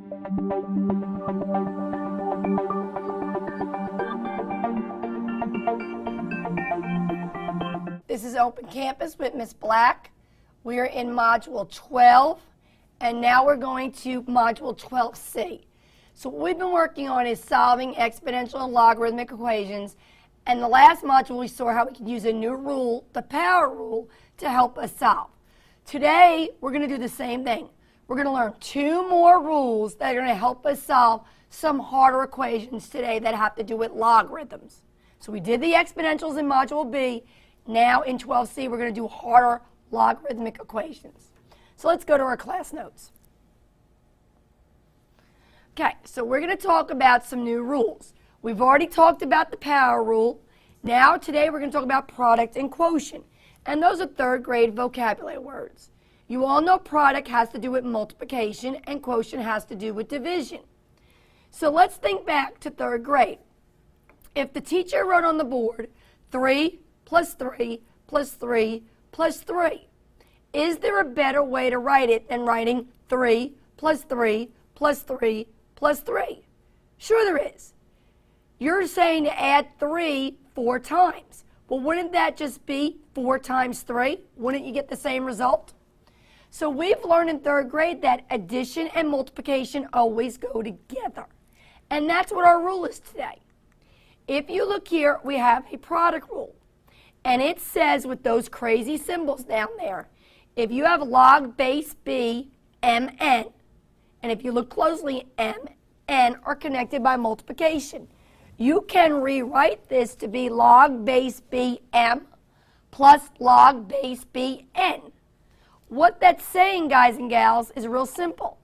This is Open Campus with Ms. Black. We are in Module 12, and now we're going to Module 12C. So what we've been working on is solving exponential and logarithmic equations, and the last module we saw how we could use a new rule, the power rule, to help us solve. Today, we're going to do the same thing. We're going to learn two more rules that are going to help us solve some harder equations today that have to do with logarithms. So we did the exponentials in Module B. Now in 12C, we're going to do harder logarithmic equations. So let's go to our class notes. Okay, so we're going to talk about some new rules. We've already talked about the power rule. Now today we're going to talk about product and quotient. And those are third grade vocabulary words. You all know product has to do with multiplication and quotient has to do with division. So let's think back to third grade. If the teacher wrote on the board 3 plus 3 plus 3 plus 3, is there a better way to write it than writing 3 plus 3 plus 3 plus 3? Sure there is. You're saying to add 3 4 times. Well, wouldn't that just be 4 times 3? Wouldn't you get the same result? So we've learned in third grade that addition and multiplication always go together. And that's what our rule is today. If you look here, we have a product rule. And it says with those crazy symbols down there, if you have log base b, mn, and if you look closely, m, n are connected by multiplication. You can rewrite this to be log base b, m plus log base b, n. What that's saying, guys and gals, is real simple.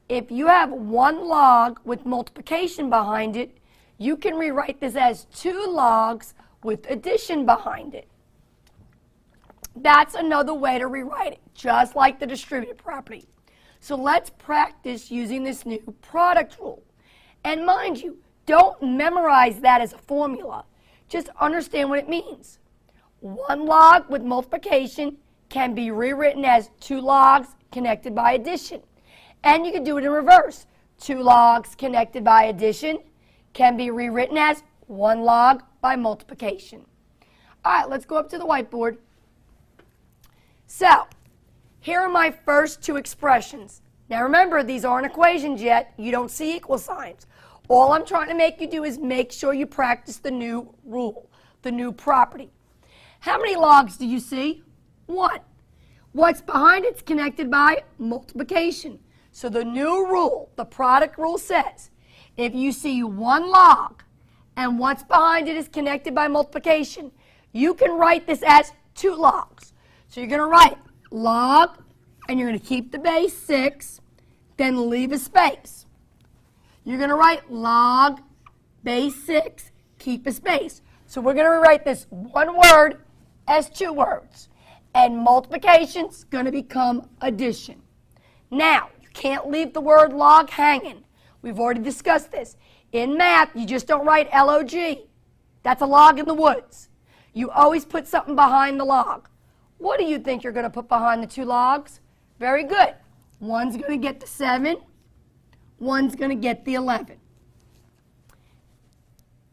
If you have one log with multiplication behind it, you can rewrite this as 2 logs with addition behind it. That's another way to rewrite it, just like the distributive property. So let's practice using this new product rule. And mind you, don't memorize that as a formula. Just understand what it means. 1 log with multiplication can be rewritten as 2 logs connected by addition. And you can do it in reverse. 2 logs connected by addition can be rewritten as 1 log by multiplication. All right, let's go up to the whiteboard. So, here are my first 2 expressions. Now remember, these aren't equations yet. You don't see equal signs. All I'm trying to make you do is make sure you practice the new rule, the new property. How many logs do you see? 1. What's behind it's connected by multiplication. So the new rule, the product rule says, if you see 1 log and what's behind it is connected by multiplication, you can write this as 2 logs. So you're going to write log, and you're going to keep the base 6, then leave a space. You're going to write log base 6, keep a space. So we're going to rewrite this one word as 2 words. And multiplication's going to become addition. Now, you can't leave the word log hanging. We've already discussed this. In math, you just don't write log. That's a log in the woods. You always put something behind the log. What do you think you're going to put behind the 2 logs? Very good. One's going to get the 7. One's going to get the 11.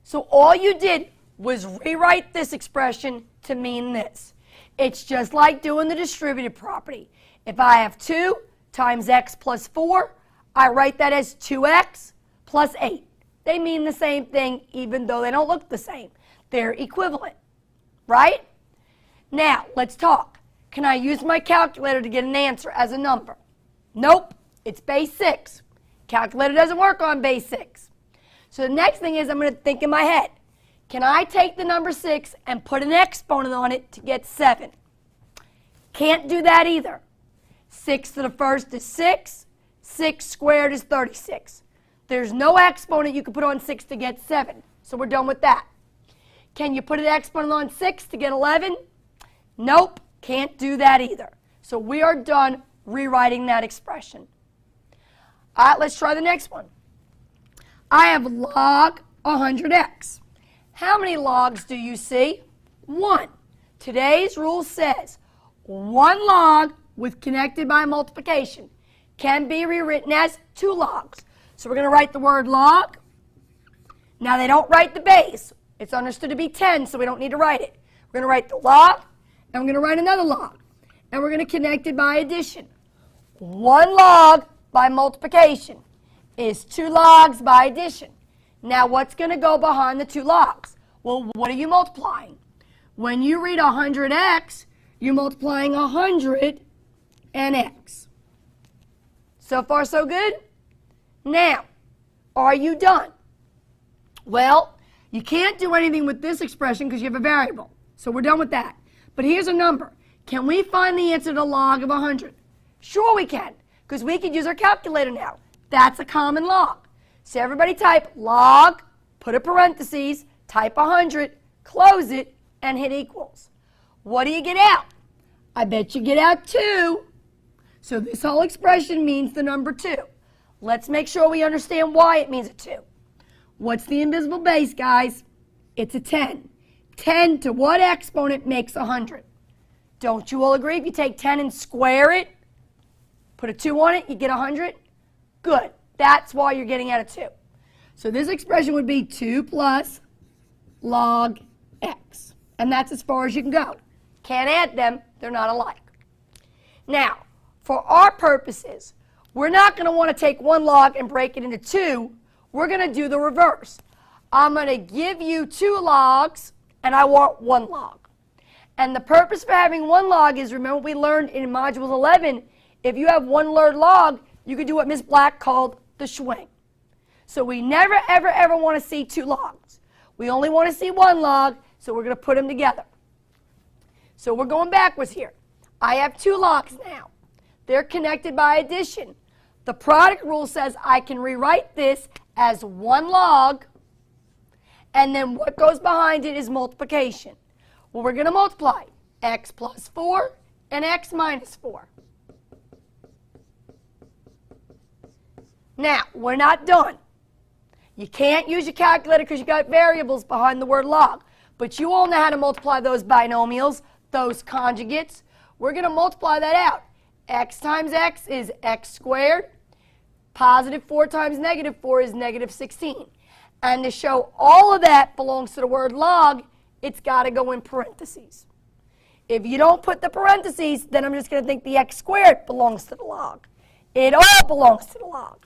So all you did was rewrite this expression to mean this. It's just like doing the distributive property. If I have 2 times x plus 4, I write that as 2x plus 8. They mean the same thing even though they don't look the same. They're equivalent, right? Now, let's talk. Can I use my calculator to get an answer as a number? Nope, it's base 6. Calculator doesn't work on base 6. So the next thing is I'm going to think in my head. Can I take the number 6 and put an exponent on it to get 7? Can't do that either. 6 to the first is 6. 6 squared is 36. There's no exponent you can put on 6 to get 7. So we're done with that. Can you put an exponent on 6 to get 11? Nope, can't do that either. So we are done rewriting that expression. All right, let's try the next one. I have log 100x. How many logs do you see? 1. Today's rule says 1 log with connected by multiplication can be rewritten as 2 logs. So we're going to write the word log. Now they don't write the base. It's understood to be 10, so we don't need to write it. We're going to write the log, and we're going to write another log. And we're going to connect it by addition. 1 log by multiplication is 2 logs by addition. Now what's going to go behind the 2 logs? Well, what are you multiplying? When you read 100x, you're multiplying 100 and x. So far, so good? Now, are you done? Well, you can't do anything with this expression because you have a variable. So we're done with that. But here's a number. Can we find the answer to log of 100? Sure we can, because we could use our calculator now. That's a common log. So everybody type log, put a parentheses, type 100, close it, and hit equals. What do you get out? I bet you get out 2. So this whole expression means the number 2. Let's make sure we understand why it means a 2. What's the invisible base, guys? It's a 10. 10 to what exponent makes 100? Don't you all agree? If you take 10 and square it, put a 2 on it, you get 100? Good. That's why you're getting out of 2. So this expression would be 2 plus log x. And that's as far as you can go. Can't add them. They're not alike. Now, for our purposes, we're not going to want to take 1 log and break it into 2. We're going to do the reverse. I'm going to give you 2 logs, and I want 1 log. And the purpose for having 1 log is, remember we learned in Module 11, if you have 1 log, you could do what Ms. Black called the swing. So we never, ever, ever want to see 2 logs. We only want to see 1 log, so we're going to put them together. So we're going backwards here. I have 2 logs now. They're connected by addition. The product rule says I can rewrite this as 1 log, and then what goes behind it is multiplication. Well, we're going to multiply x plus 4 and x minus 4. Now, we're not done. You can't use your calculator because you got variables behind the word log. But you all know how to multiply those binomials, those conjugates. We're going to multiply that out. X times x is x squared. Positive 4 times negative 4 is negative 16. And to show all of that belongs to the word log, it's got to go in parentheses. If you don't put the parentheses, then I'm just going to think the x squared belongs to the log. It all belongs to the log.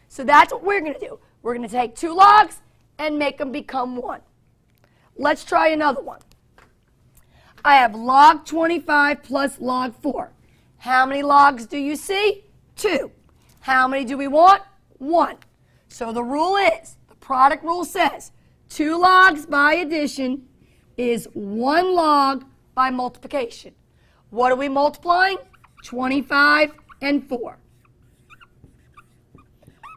So that's what we're going to do. We're going to take 2 logs and make them become 1. Let's try another one. I have log 25 plus log 4. How many logs do you see? 2. How many do we want? 1. So the rule is, the product rule says, 2 logs by addition is 1 log by multiplication. What are we multiplying? 25 and 4.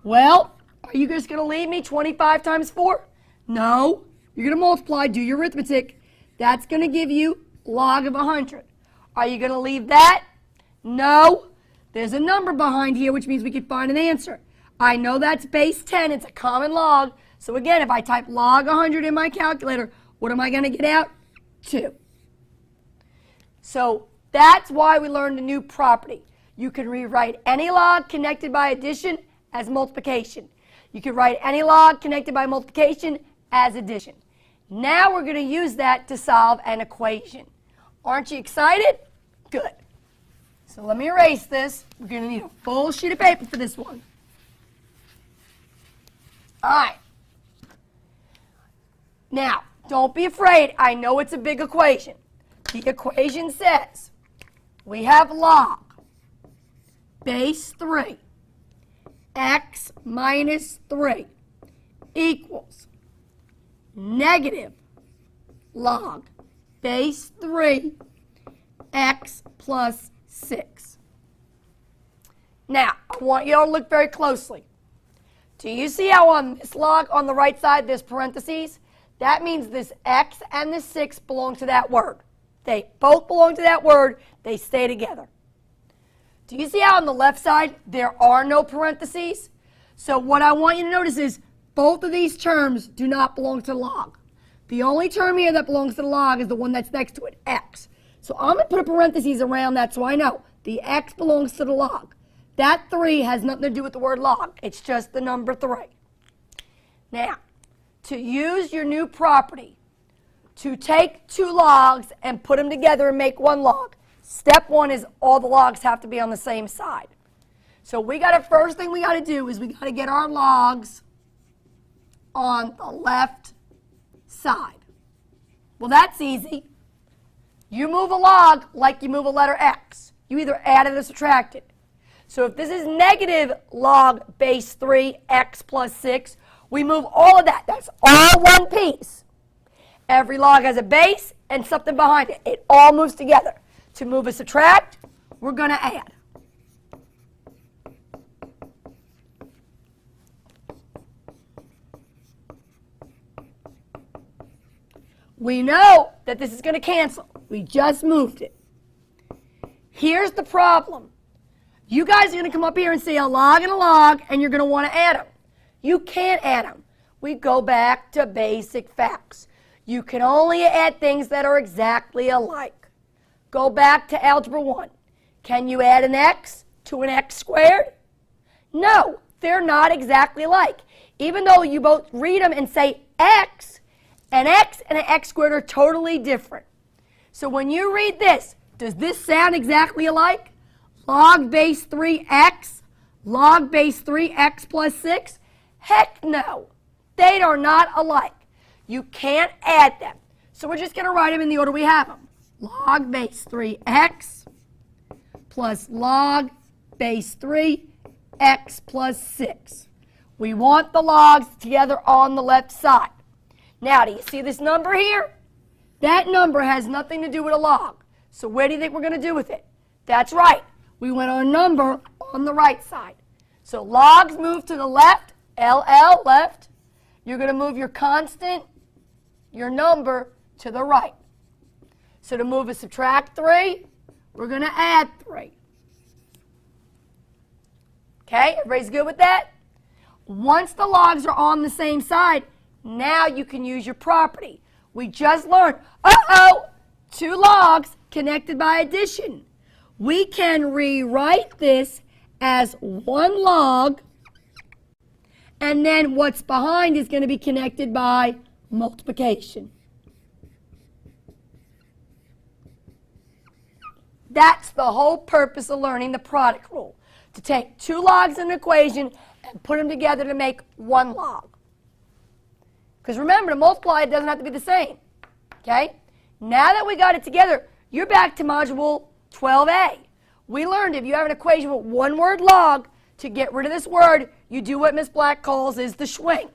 Well, are you just going to leave me 25 times 4? No. You're going to multiply, do your arithmetic. That's going to give you log of 100. Are you going to leave that? No. There's a number behind here, which means we can find an answer. I know that's base 10. It's a common log. So again, if I type log 100 in my calculator, what am I going to get out? 2. So that's why we learned a new property. You can rewrite any log connected by addition as multiplication. You can write any log connected by multiplication as addition. Now we're going to use that to solve an equation. Aren't you excited? Good. So let me erase this. We're going to need a full sheet of paper for this one. All right. Now, don't be afraid. I know it's a big equation. The equation says we have log base 3 x minus 3 equals negative log base 3 x plus 6. Now, I want you all to look very closely. Do you see how on this log on the right side there's parentheses? That means this x and this 6 belong to that word. They both belong to that word. They stay together. Do you see how on the left side there are no parentheses? So what I want you to notice is both of these terms do not belong to the log. The only term here that belongs to the log is the one that's next to it, x. So I'm going to put a parentheses around that so I know the x belongs to the log. That 3 has nothing to do with the word log. It's just the number 3. Now, to use your new property, to take 2 logs and put them together and make 1 log, step 1 is all the logs have to be on the same side. So first thing we got to do is we got to get our logs on the left side. Well, that's easy. You move a log like you move a letter X. You either add it or subtract it. So if this is negative log base 3 x plus 6, we move all of that. That's all one piece. Every log has a base and something behind it. It all moves together. To move a subtract, we're going to add. We know that this is going to cancel. We just moved it. Here's the problem. You guys are going to come up here and say a log and a log, and you're going to want to add them. You can't add them. We go back to basic facts. You can only add things that are exactly alike. Go back to Algebra 1. Can you add an x to an x squared? No, they're not exactly alike. Even though you both read them and say x and an x squared are totally different. So when you read this, does this sound exactly alike? Log base 3x, log base 3x plus 6? Heck no. They are not alike. You can't add them. So we're just going to write them in the order we have them. Log base 3x plus log base 3x plus 6. We want the logs together on the left side. Now, do you see this number here? That number has nothing to do with a log. So where do you think we're going to do with it? That's right. We want our number on the right side. So logs move to the left, LL, left. You're going to move your constant, your number, to the right. So to move a subtract 3, we're going to add 3. Okay, everybody's good with that? Once the logs are on the same side, now you can use your property. We just learned, 2 logs connected by addition. We can rewrite this as 1 log, and then what's behind is going to be connected by multiplication. That's the whole purpose of learning the product rule, to take 2 logs in an equation and put them together to make 1 log. Because remember, to multiply, it doesn't have to be the same. Okay? Now that we got it together, you're back to Module 12a. We learned if you have an equation with 1 word log, to get rid of this word, you do what Miss Black calls is the swing.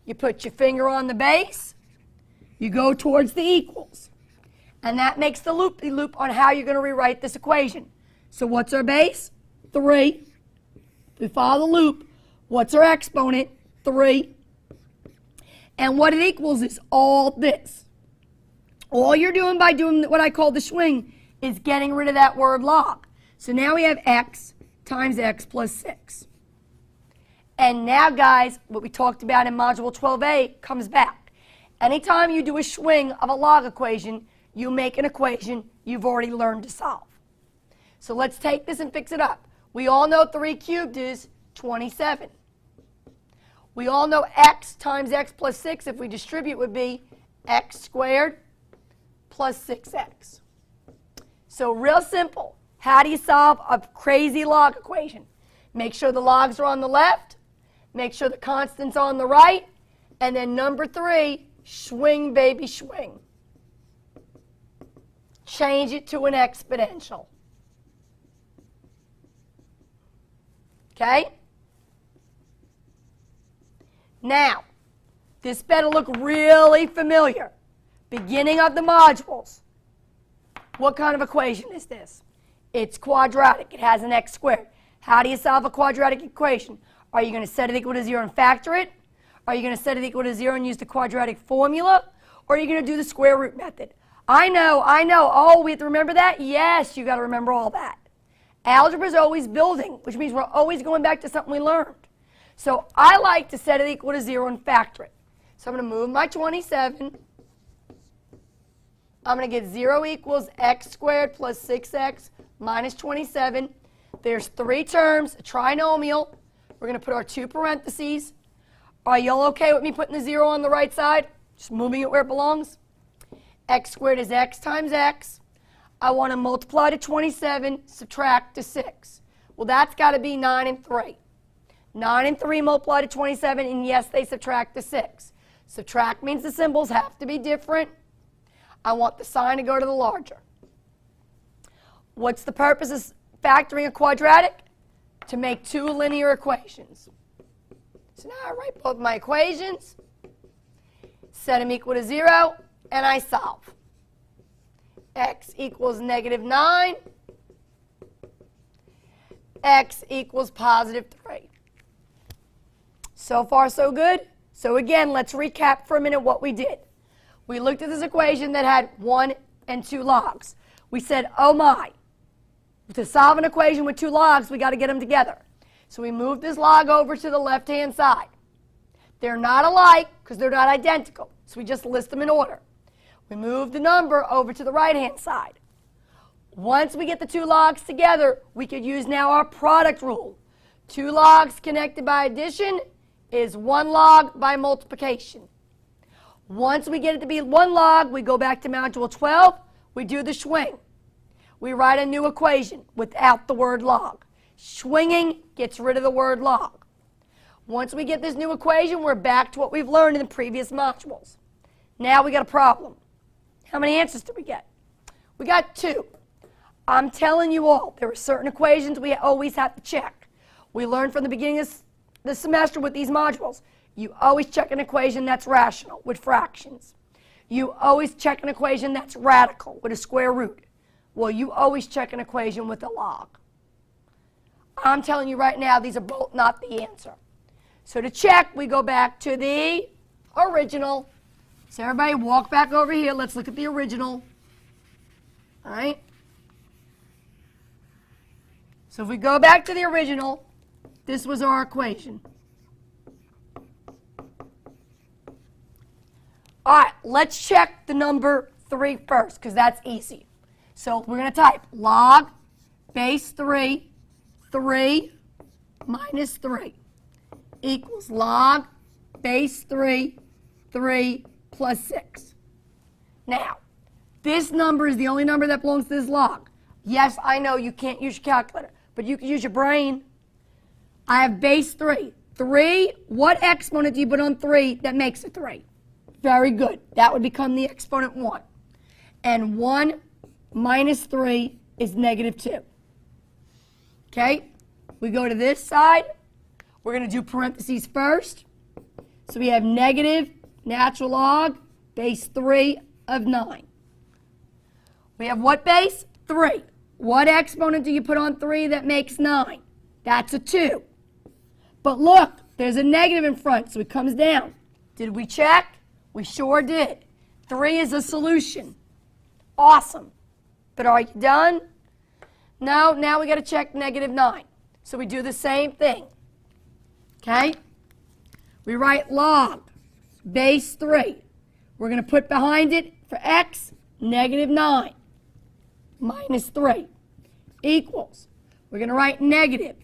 You put your finger on the base, you go towards the equals. And that makes the loop-de-loop on how you're going to rewrite this equation. So what's our base? 3. We follow the loop. What's our exponent? 3. And what it equals is all this. All you're doing by doing what I call the swing is getting rid of that word log. So now we have x times x plus 6. And now, guys, what we talked about in Module 12a comes back. Anytime you do a swing of a log equation, you make an equation you've already learned to solve. So let's take this and fix it up. We all know 3 cubed is 27. We all know x times x plus 6, if we distribute, would be x squared plus 6x. So real simple. How do you solve a crazy log equation? Make sure the logs are on the left, make sure the constant's on the right, and then number 3, swing, baby, swing. Change it to an exponential. Okay? Now, this better look really familiar. Beginning of the modules. What kind of equation is this? It's quadratic. It has an x squared. How do you solve a quadratic equation? Are you going to set it equal to 0 and factor it? Are you going to set it equal to 0 and use the quadratic formula? Or are you going to do the square root method? I know. Oh, we have to remember that? Yes, you got to remember all that. Algebra is always building, which means we're always going back to something we learned. So I like to set it equal to 0 and factor it. So I'm going to move my 27. I'm going to get 0 equals x squared plus 6x minus 27. There's 3 terms, a trinomial. We're going to put our 2 parentheses. Are y'all okay with me putting the 0 on the right side? Just moving it where it belongs. X squared is x times x. I want to multiply to 27, subtract to 6. Well, that's got to be 9 and 3. 9 and 3 multiply to 27, and yes, they subtract to 6. Subtract means the symbols have to be different. I want the sign to go to the larger. What's the purpose of factoring a quadratic? To make 2 linear equations. So now I write both my equations, set them equal to 0, and I solve. X equals -9. X equals +3. So far, so good. So again, let's recap for a minute what we did. We looked at this equation that had 1 and 2 logs. We said, oh my, to solve an equation with 2 logs, we got to get them together. So we moved this log over to the left-hand side. They're not alike because they're not identical. So we just list them in order. We move the number over to the right-hand side. Once we get the 2 logs together, we could use now our product rule. 2 logs connected by addition is 1 log by multiplication. Once we get it to be 1 log, we go back to module 12. We do the swing. We write a new equation without the word log. Swinging gets rid of the word log. Once we get this new equation, we're back to what we've learned in the previous modules. Now we got a problem. How many answers did we get? We got 2. I'm telling you all, there are certain equations we always have to check. We learned from the beginning of the semester with these modules. You always check an equation that's rational with fractions. You always check an equation that's radical with a square root. Well, you always check an equation with a log. I'm telling you right now, these are both not the answer. So to check, we go back to the original. So everybody walk back over here. Let's look at the original. All right? So if we go back to the original, this was our equation. All right, let's check the number 3 first, because that's easy. So we're going to type log base 3, 3 minus 3 equals log base 3, 3 plus 6. Now, this number is the only number that belongs to this log. Yes, I know you can't use your calculator, but you can use your brain. I have base 3. 3, what exponent do you put on 3 that makes it 3? Very good. That would become the exponent 1. And 1 minus 3 is -2. Okay? We go to this side. We're going to do parentheses first. So we have negative natural log base 3 of 9. We have what base? 3. What exponent do you put on 3 that makes 9? That's a 2. But look, there's a negative in front, so it comes down. Did we check? We sure did. 3 is a solution. Awesome. But are you done? No, now we got to check -9. So we do the same thing. Okay? We write log base 3. We're going to put behind it for x -9 minus 3 equals. We're going to write negative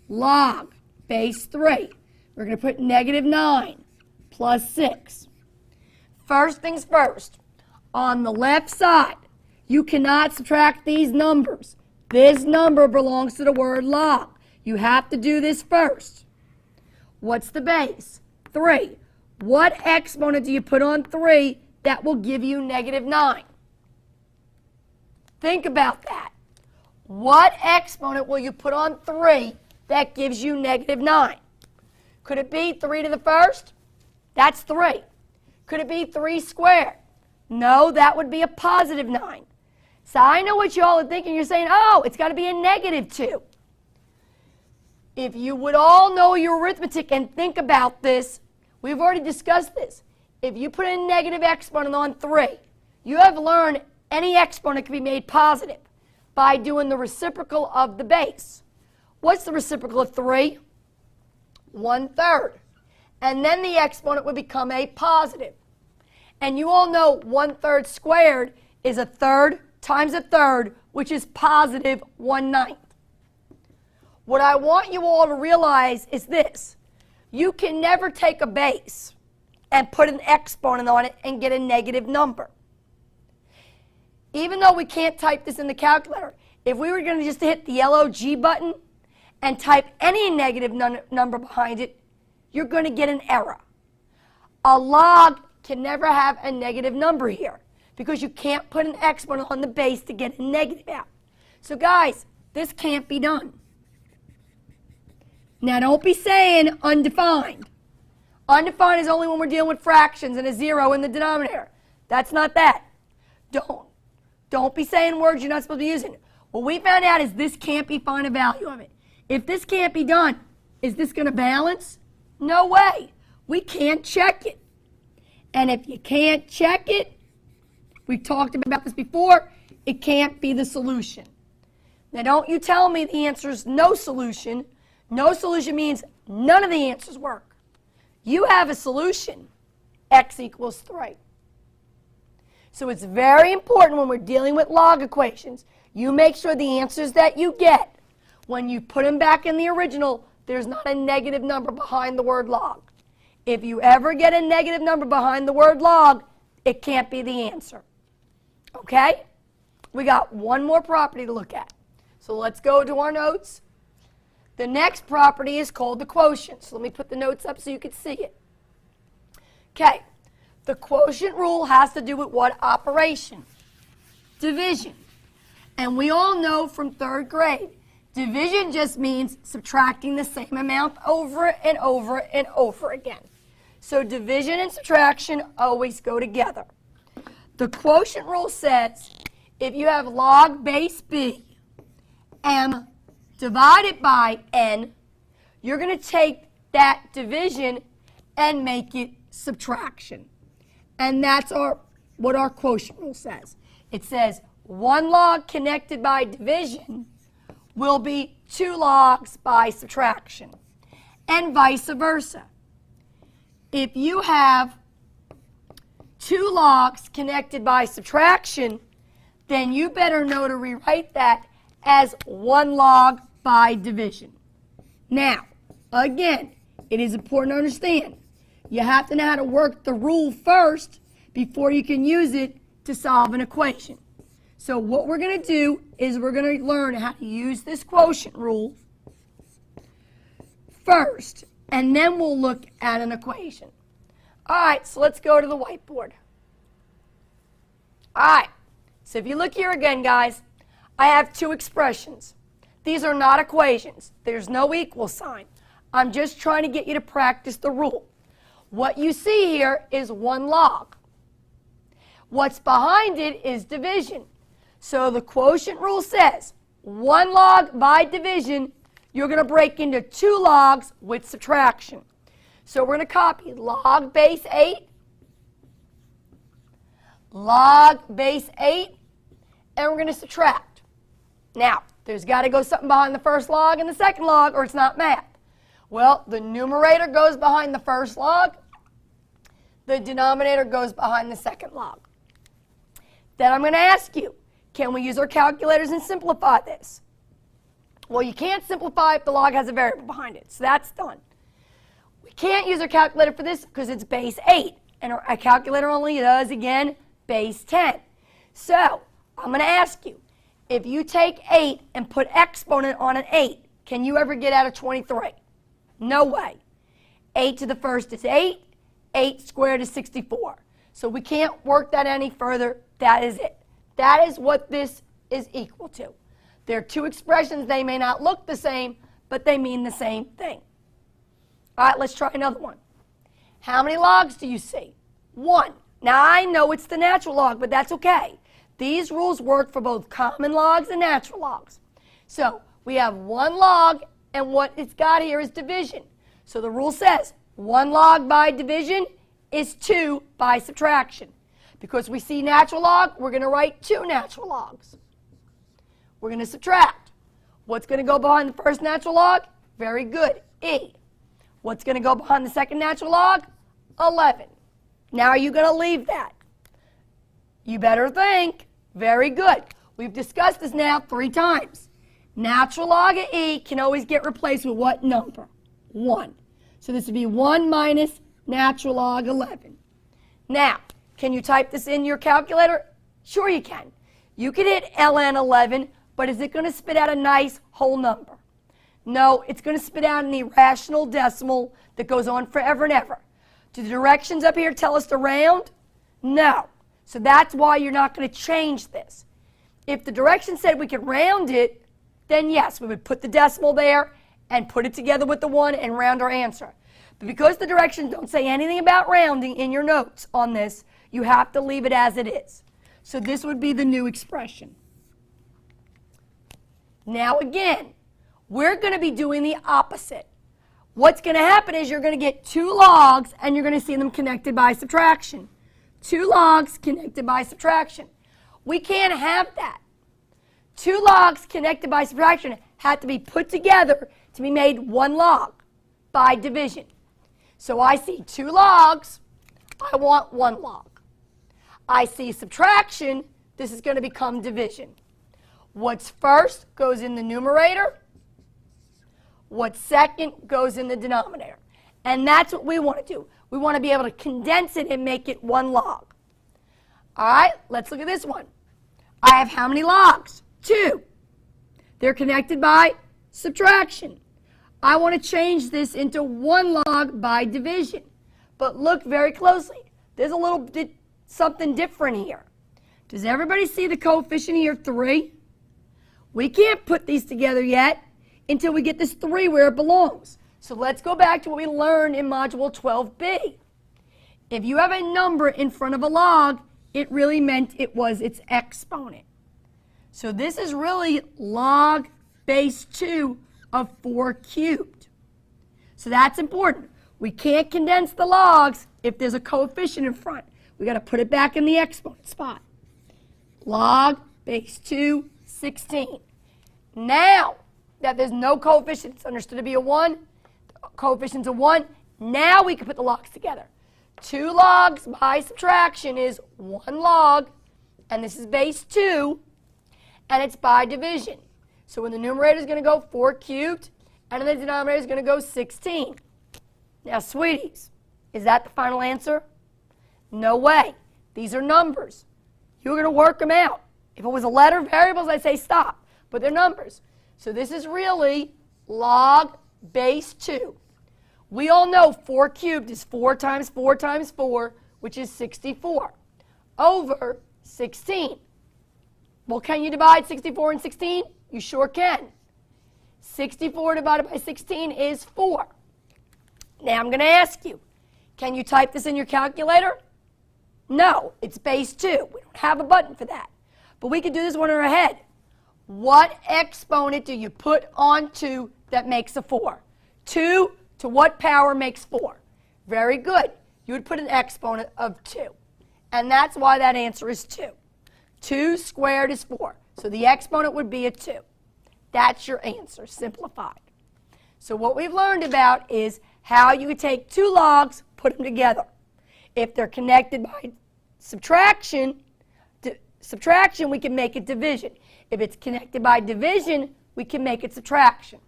log base 3. We're going to put -9 plus 6. First things first, on the left side, you cannot subtract these numbers. This number belongs to the word log. You have to do this first. What's the base? 3. What exponent do you put on 3 that will give you -9? Think about that. What exponent will you put on 3 that gives you -9? Could it be 3 to the first? That's 3. Could it be 3 squared? No, that would be a +9. So I know what you all are thinking. You're saying, oh, it's got to be a -2. If you would all know your arithmetic and think about this, we've already discussed this. If you put a negative exponent on 3, you have learned any exponent can be made positive by doing the reciprocal of the base. What's the reciprocal of 3? 1/3. And then the exponent would become a positive. And you all know 1/3 squared is 1/3 times 1/3, which is +1/9. What I want you all to realize is this. You can never take a base and put an exponent on it and get a negative number. Even though we can't type this in the calculator, if we were going to just hit the yellow G button and type any negative number behind it, you're going to get an error. A log can never have a negative number here because you can't put an exponent on the base to get a negative out. So guys, this can't be done. Now don't be saying undefined. Undefined is only when we're dealing with fractions and a zero in the denominator. That's not that. Don't be saying words you're not supposed to be using. What we found out is this can't be find a value of it. If this can't be done, is this going to balance? No way. We can't check it. And if you can't check it, we talked about this before, it can't be the solution. Now don't you tell me the answer is no solution. No solution means none of the answers work. You have a solution, x equals 3. So it's very important when we're dealing with log equations, you make sure the answers that you get, when you put them back in the original, there's not a negative number behind the word log. If you ever get a negative number behind the word log, it can't be the answer. Okay? We got one more property to look at. So let's go to our notes. The next property is called the quotient. So let me put the notes up so you can see it. Okay. The quotient rule has to do with what operation? Division. And we all know from 3rd grade, division just means subtracting the same amount over and over and over again. So division and subtraction always go together. The quotient rule says if you have log base b, m divided by n, you're going to take that division and make it subtraction. And that's what our quotient rule says. It says 1 log connected by division will be 2 logs by subtraction, and vice versa. If you have 2 logs connected by subtraction, then you better know to rewrite that as 1 log by division. Now, again, it is important to understand, you have to know how to work the rule first before you can use it to solve an equation. So what we're going to do is we're going to learn how to use this quotient rule first, and then we'll look at an equation. All right, so let's go to the whiteboard. All right, so if you look here again, guys, I have 2 expressions. These are not equations. There's no equal sign. I'm just trying to get you to practice the rule. What you see here is 1 log. What's behind it is division. So the quotient rule says 1 log by division, you're going to break into 2 logs with subtraction. So we're going to copy log base 8, log base 8, and we're going to subtract. Now, there's got to go something behind the first log and the second log, or it's not math. Well, the numerator goes behind the first log. The denominator goes behind the second log. Then I'm going to ask you, can we use our calculators and simplify this? Well, you can't simplify if the log has a variable behind it, so that's done. We can't use our calculator for this because it's base 8, and our calculator only does, again, base 10. So I'm going to ask you, if you take 8 and put exponent on an 8, can you ever get out of 23? No way. 8 to the first is 8. 8 squared is 64. So we can't work that any further. That is it. That is what this is equal to. There are 2 expressions. They may not look the same, but they mean the same thing. All right, let's try another one. How many logs do you see? 1. Now, I know it's the natural log, but that's okay. These rules work for both common logs and natural logs. So we have 1 log, and what it's got here is division. So the rule says 1 log by division is 2 by subtraction. Because we see natural log, we're going to write 2 natural logs. We're going to subtract. What's going to go behind the first natural log? Very good, E. What's going to go behind the second natural log? 11. Now are you going to leave that? You better think. Very good. We've discussed this now 3 times. Natural log of e can always get replaced with what number? 1. So this would be 1 minus natural log 11. Now, can you type this in your calculator? Sure you can. You can hit ln 11, but is it going to spit out a nice whole number? No, it's going to spit out an irrational decimal that goes on forever and ever. Do the directions up here tell us to round? No. So that's why you're not going to change this. If the directions said we could round it, then yes, we would put the decimal there and put it together with the 1 and round our answer. But because the directions don't say anything about rounding in your notes on this, you have to leave it as it is. So this would be the new expression. Now again, we're going to be doing the opposite. What's going to happen is you're going to get 2 logs and you're going to see them connected by subtraction. 2 logs connected by subtraction. We can't have that. 2 logs connected by subtraction have to be put together to be made 1 log by division. So I see 2 logs, I want 1 log. I see subtraction, this is going to become division. What's first goes in the numerator, what's second goes in the denominator. And that's what we want to do. We want to be able to condense it and make it 1 log. All right, let's look at this one. I have how many logs? 2. They're connected by subtraction. I want to change this into 1 log by division. But look very closely. There's a little bit something different here. Does everybody see the coefficient here, 3? We can't put these together yet until we get this 3 where it belongs. So let's go back to what we learned in Module 12b. If you have a number in front of a log, it really meant it was its exponent. So this is really log base 2 of 4 cubed. So that's important. We can't condense the logs if there's a coefficient in front. We got to put it back in the exponent spot. Log base 2, 16. Now that there's no coefficient, it's understood to be a 1, the coefficient's a 1, now we can put the logs together. 2 logs by subtraction is 1 log, and this is base 2, and it's by division. So in the numerator is going to go 4 cubed, and in the denominator is going to go 16. Now, sweeties, is that the final answer? No way. These are numbers. You're going to work them out. If it was a letter, variables, I'd say stop. But they're numbers. So this is really log base 2. We all know 4 cubed is 4 times 4 times 4, which is 64, over 16. Well, can you divide 64 and 16? You sure can. 64 divided by 16 is 4. Now I'm going to ask you, can you type this in your calculator? No, it's base 2. We don't have a button for that. But we could do this one in our head. What exponent do you put on 2 that makes a 4? 2 to what power makes 4? Very good. You would put an exponent of 2. And that's why that answer is 2. 2 squared is 4. So the exponent would be a 2. That's your answer, simplified. So what we've learned about is how you would take 2 logs, put them together. If they're connected by subtraction, we can make it division. If it's connected by division, we can make it subtraction.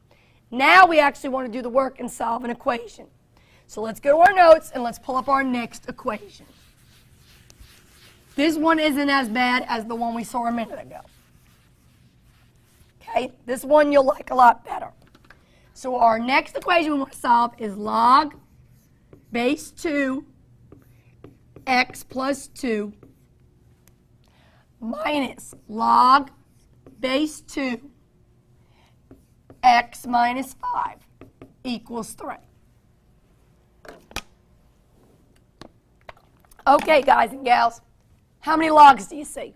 Now we actually want to do the work and solve an equation. So let's go to our notes and let's pull up our next equation. This one isn't as bad as the one we saw a minute ago. Okay, this one you'll like a lot better. So our next equation we want to solve is log base 2 x plus 2 minus log base 2 x minus 5 equals 3. Okay, guys and gals, how many logs do you see?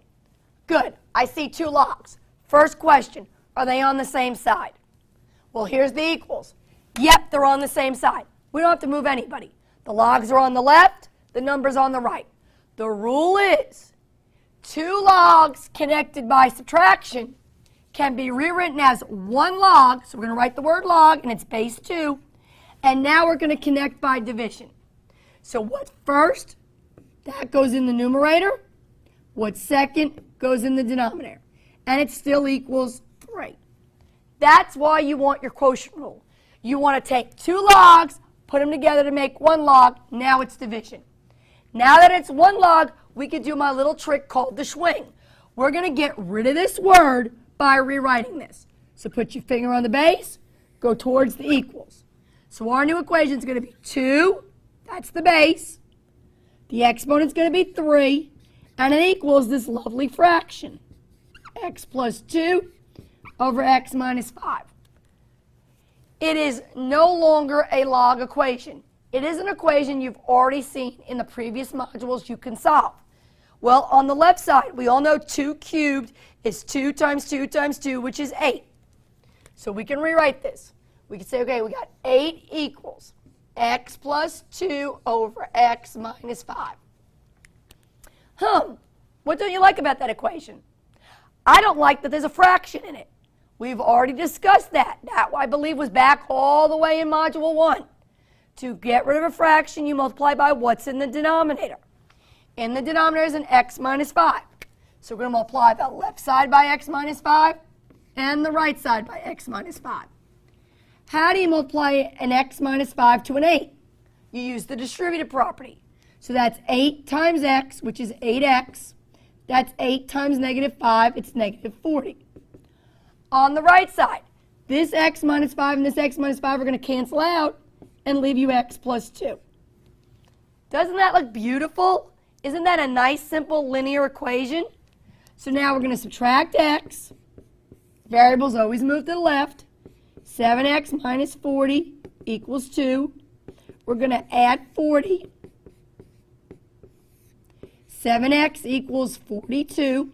Good, I see 2 logs. First question, are they on the same side? Well, here's the equals. Yep, they're on the same side. We don't have to move anybody. The logs are on the left, the numbers on the right. The rule is 2 logs connected by subtraction can be rewritten as 1 log. So we're going to write the word log, and it's base 2. And now we're going to connect by division. So what's first? That goes in the numerator. What's second goes in the denominator. And it still equals 3. That's why you want your quotient rule. You want to take two logs, put them together to make one log. Now it's division. Now that it's one log, we can do my little trick called the swing. We're going to get rid of this word by rewriting this. So put your finger on the base, go towards the equals. So our new equation is going to be 2, that's the base. The exponent is going to be 3, and it equals this lovely fraction, x plus 2 over x minus 5. It is no longer a log equation. It is an equation you've already seen in the previous modules you can solve. Well, on the left side, we all know 2 cubed is 2 times 2 times 2, which is 8. So we can rewrite this. We can say, okay, we got 8 equals x plus 2 over x minus 5. What don't you like about that equation? I don't like that there's a fraction in it. We've already discussed that. That, I believe, was back all the way in Module 1. To get rid of a fraction, you multiply by what's in the denominator. In the denominator is an x minus 5. So we're going to multiply the left side by x minus 5 and the right side by x minus 5. How do you multiply an x minus 5 to an 8? You use the distributive property. So that's 8 times x, which is 8x. That's 8 times negative 5, it's negative 40. On the right side, this x minus 5 and this x minus 5 are going to cancel out and leave you x plus 2. Doesn't that look beautiful? Isn't that a nice, simple, linear equation? So now we're going to subtract x. Variables always move to the left. 7x minus 40 equals 2. We're going to add 40. 7x equals 42.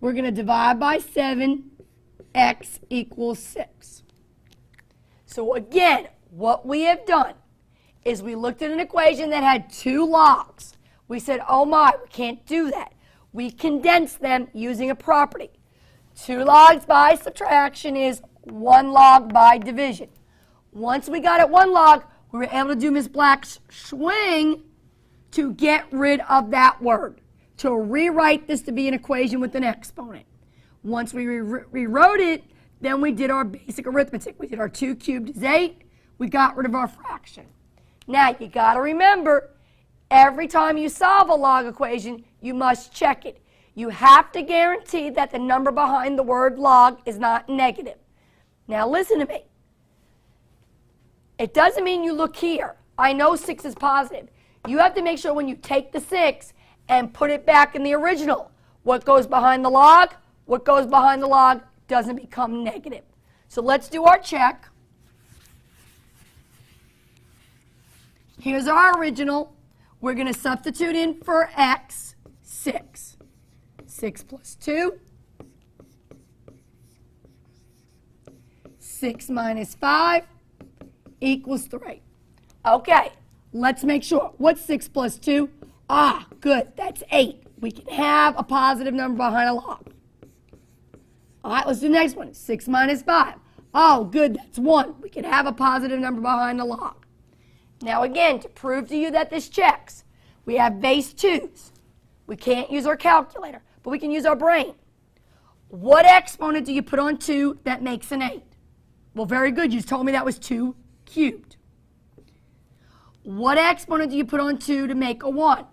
We're going to divide by 7. X equals 6. So again, what we have done is we looked at an equation that had 2 logs. We said, oh my, we can't do that. We condensed them using a property. 2 logs by subtraction is 1 log by division. Once we got it 1 log, we were able to do Ms. Black's swing to get rid of that word, to rewrite this to be an equation with an exponent. Once we rewrote it, then we did our basic arithmetic. We did our 2 cubed is 8. We got rid of our fraction. Now, you got to remember, every time you solve a log equation, you must check it. You have to guarantee that the number behind the word log is not negative. Now, listen to me. It doesn't mean you look here. I know 6 is positive. You have to make sure when you take the 6 and put it back in the original, what goes behind the log? What goes behind the log doesn't become negative. So let's do our check. Here's our original. We're going to substitute in for x, 6. 6 plus 2. 6 minus 5 equals 3. Okay, let's make sure. What's 6 plus 2? Ah, good, that's 8. We can have a positive number behind a log. All right, let's do the next one. 6 minus 5. Oh, good, that's 1. We can have a positive number behind the log. Now again, to prove to you that this checks, we have base 2's. We can't use our calculator, but we can use our brain. What exponent do you put on 2 that makes an 8? Well, very good. You just told me that was 2 cubed. What exponent do you put on 2 to make a 1?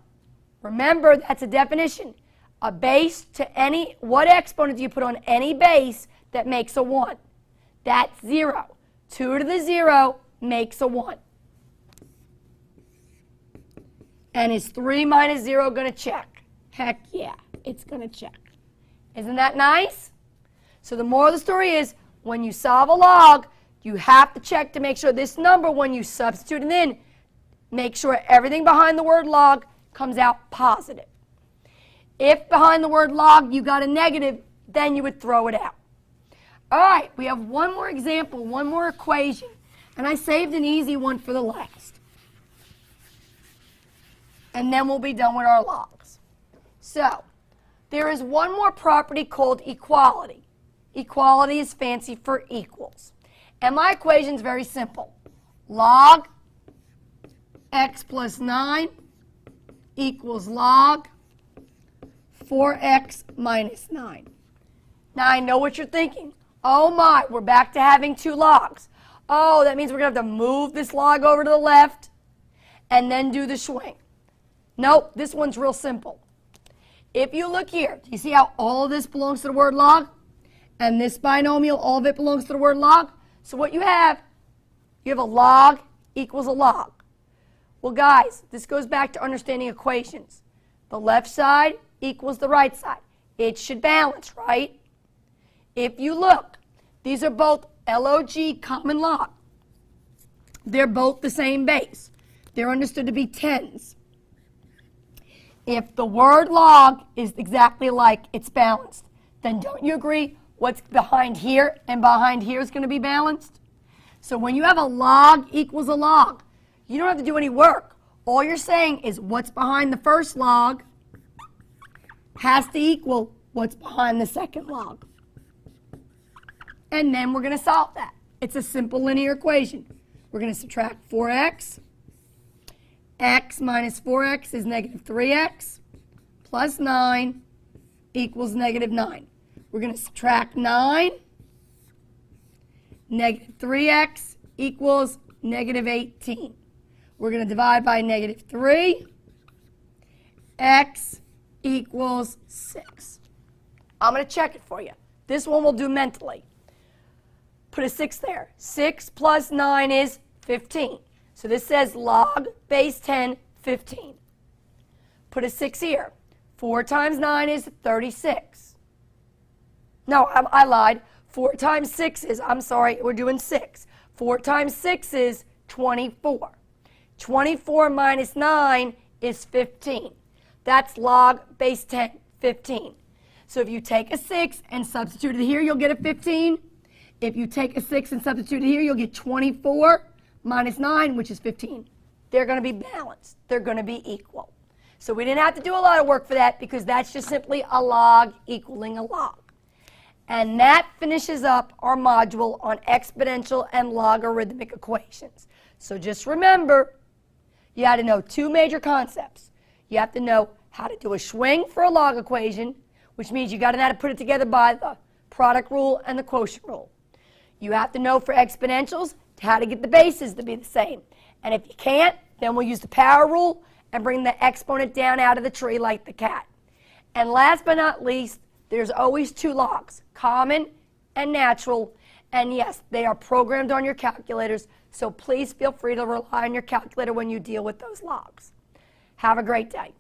Remember, that's a definition. A base to any, what exponent do you put on any base that makes a 1? That's 0. 2 to the 0 makes a 1. And is 3 minus 0 going to check? Heck yeah, it's going to check. Isn't that nice? So the moral of the story is, when you solve a log, you have to check to make sure this number, when you substitute it in, make sure everything behind the word log comes out positive. If behind the word log you got a negative, then you would throw it out. All right, we have one more example, one more equation, and I saved an easy one for the last. And then we'll be done with our logs. So, there is one more property called equality. Equality is fancy for equals. And my equation is very simple. Log x plus 9 equals log 4x minus 9. Now I know what you're thinking. Oh my, we're back to having two logs. Oh, that means we're going to have to move this log over to the left and then do the swing. Nope, this one's real simple. If you look here, do you see how all of this belongs to the word log? And this binomial, all of it belongs to the word log? So what you have a log equals a log. Well, guys, this goes back to understanding equations. The left side equals the right side. It should balance, right? If you look, these are both log, common log. They're both the same base. They're understood to be tens. If the word log is exactly like it's balanced, then don't you agree what's behind here and behind here is going to be balanced? So when you have a log equals a log, you don't have to do any work. All you're saying is what's behind the first log has to equal what's behind the second log. And then we're going to solve that. It's a simple linear equation. We're going to subtract 4x. X minus 4x is negative 3x plus 9 equals negative 9. We're going to subtract 9. Negative 3x equals negative 18. We're going to divide by negative 3. X equals 6. I'm going to check it for you. This one we'll do mentally. Put a 6 there. 6 plus 9 is 15. So this says log base 10, 15. Put a 6 here. 4 times 9 is 36. No, I lied. 4 times 6 is, I'm sorry, we're doing 6. 4 times 6 is 24. 24 minus 9 is 15. That's log base 10, 15. So if you take a 6 and substitute it here, you'll get a 15. If you take a 6 and substitute it here, you'll get 24 minus 9, which is 15. They're going to be balanced. They're going to be equal. So we didn't have to do a lot of work for that because that's just simply a log equaling a log. And that finishes up our module on exponential and logarithmic equations. So just remember, you had to know two major concepts. You have to know how to do a swing for a log equation, which means you got to know how to put it together by the product rule and the quotient rule. You have to know for exponentials how to get the bases to be the same. And if you can't, then we'll use the power rule and bring the exponent down out of the tree like the cat. And last but not least, there's always two logs, common and natural. And yes, they are programmed on your calculators, so please feel free to rely on your calculator when you deal with those logs. Have a great day.